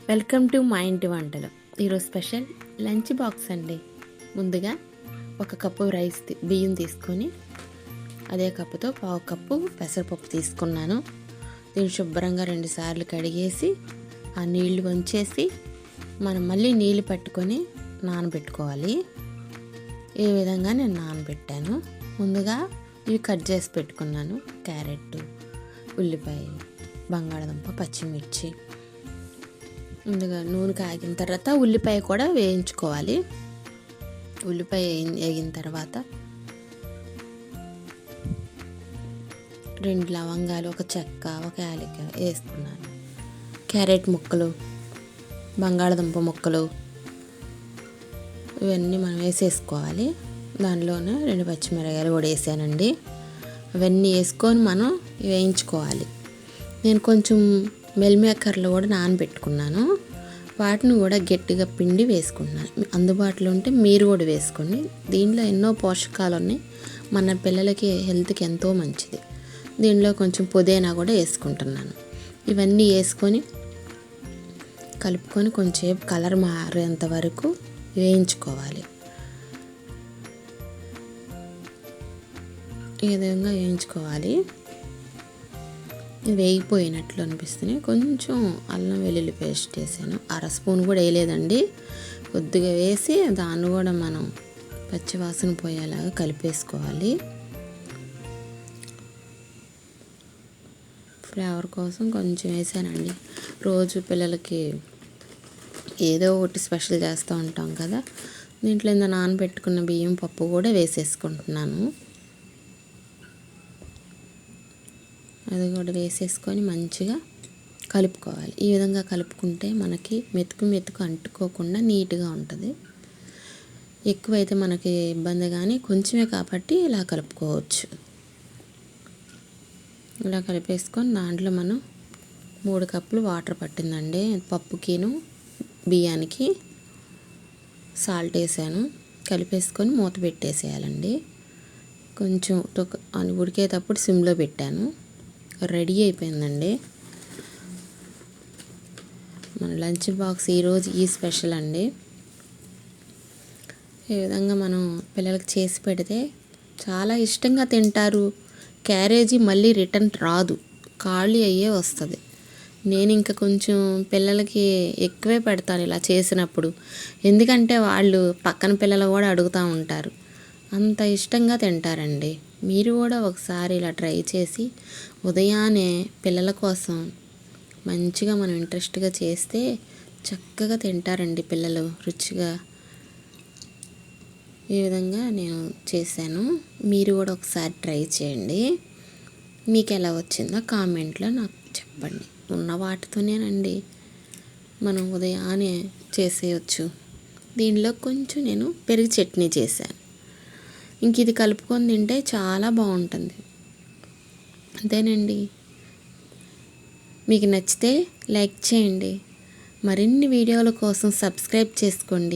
Welcome to మా ఇంటి వంటలు. ఈరోజు స్పెషల్ లంచ్ బాక్స్ అండి. ముందుగా 1 కప్పు బియ్యం తీసుకొని అదే కప్పుతో 1/2 కప్పు పెసరపప్పు తీసుకున్నాను. దీన్ని శుభ్రంగా 2 సార్లు కడిగేసి ఆ నీళ్లు వంచేసి మనం మళ్ళీ నీళ్ళు పట్టుకొని నానబెట్టుకోవాలి. ఈ విధంగా నేను నానబెట్టాను. ముందుగా ఇవి కట్ చేసి పెట్టుకున్నాను. క్యారెట్, ఉల్లిపాయ, బంగాళదుంప, పచ్చిమిర్చి. ముందుగా నూనె కాగిన తర్వాత ఉల్లిపాయ కూడా వేయించుకోవాలి. ఉల్లిపాయ వేగిన తర్వాత 2 లవంగాలు, 1 చెక్క, 1 యాలక్కాయ వేసుకున్నాను. క్యారెట్ ముక్కలు, బంగాళదుంప ముక్కలు ఇవన్నీ మనం వేసేసుకోవాలి. దానిలోనే 2 పచ్చిమిరపకాయలు కూడా వేసానండి. అవన్నీ వేసుకొని మనం వేయించుకోవాలి. నేను కొంచెం మెల్మేకర్లు కూడా నానబెట్టుకున్నాను. వాటిని కూడా గట్టిగా పిండి వేసుకుంటున్నాను. అందుబాటులో ఉంటే మీరు కూడా వేసుకోండి. దీనిలో ఎన్నో పోషకాలు ఉన్నాయి. మన పిల్లలకి హెల్త్కి ఎంతో మంచిది. దీనిలో కొంచెం పుదీనా కూడా వేసుకుంటున్నాను. ఇవన్నీ వేసుకొని కలుపుకొని కొంచెం కలర్ మారేంత వరకు వేయించుకోవాలి. ఈ విధంగా వేయించుకోవాలి. వేగిపోయినట్లు అనిపిస్తుంది. కొంచెం అల్లం వెల్లుల్లి పేస్ట్ వేసాను. 1/2 స్పూన్ కూడా వేయలేదండి. కొద్దిగా వేసి దాన్ని కూడా మనం పచ్చివాసన పోయేలాగా కలిపేసుకోవాలి. ఫ్లేవర్ కోసం కొంచెం వేసానండి. రోజు పిల్లలకి ఏదో ఒకటి స్పెషల్ చేస్తూ ఉంటాం కదా. దీంట్లో ఇంత నానబెట్టుకున్న బియ్యం పప్పు కూడా వేసేసుకుంటున్నాను. అది కూడా వేసేసుకొని మంచిగా కలుపుకోవాలి. ఈ విధంగా కలుపుకుంటే మనకి మెతుకు అంటుకోకుండా నీట్గా ఉంటుంది. ఎక్కువైతే మనకి ఇబ్బంది, కానీ కొంచెమే కాబట్టి ఇలా కలుపుకోవచ్చు. ఇలా కలిపేసుకొని దాంట్లో మనం 3 కప్పులు వాటర్ పట్టిందండి. పప్పుకిను బియ్యానికి సాల్ట్ వేసాను. కలిపేసుకొని మూత పెట్టేసేయాలండి. కొంచెం ఉడికేటప్పుడు సిమ్లో పెట్టాను. రెడీ అయిపోయిందండి మన లంచ్ బాక్స్. ఈరోజు ఈ స్పెషల్ అండి. ఈ విధంగా మనం పిల్లలకి చేసి పెడితే చాలా ఇష్టంగా తింటారు. క్యారేజీ మళ్ళీ రిటర్న్ రాదు, ఖాళీ అయ్యే వస్తుంది. నేను ఇంకా కొంచెం పిల్లలకి ఎక్కువే పెడతాను ఇలా చేసినప్పుడు. ఎందుకంటే వాళ్ళు పక్కన పిల్లలు కూడా అడుగుతూ ఉంటారు. అంత ఇష్టంగా తింటారండి. మీరు కూడా ఒకసారి ఇలా ట్రై చేసి ఉదయాన్నే పిల్లల కోసం మంచిగా మనం ఇంట్రెస్ట్గా చేస్తే చక్కగా తింటారండి పిల్లలు రుచిగా. ఈ విధంగా నేను చేశాను. మీరు కూడా ఒకసారి ట్రై చేయండి. మీకు ఎలా వచ్చిందో కామెంట్లో నాకు చెప్పండి. ఉన్న వాటితోనేనండి మనం ఉదయాన్నే చేసేయచ్చు. దీనిలో కొంచెం నేను పెరుగు చట్నీ చేశాను. ఇంక ఇది కలుపుకొని తింటే చాలా బాగుంటుంది. అంతేనండి. మీకు నచ్చితే లైక్ చేయండి. మరిన్ని వీడియోల కోసం సబ్స్క్రైబ్ చేసుకోండి.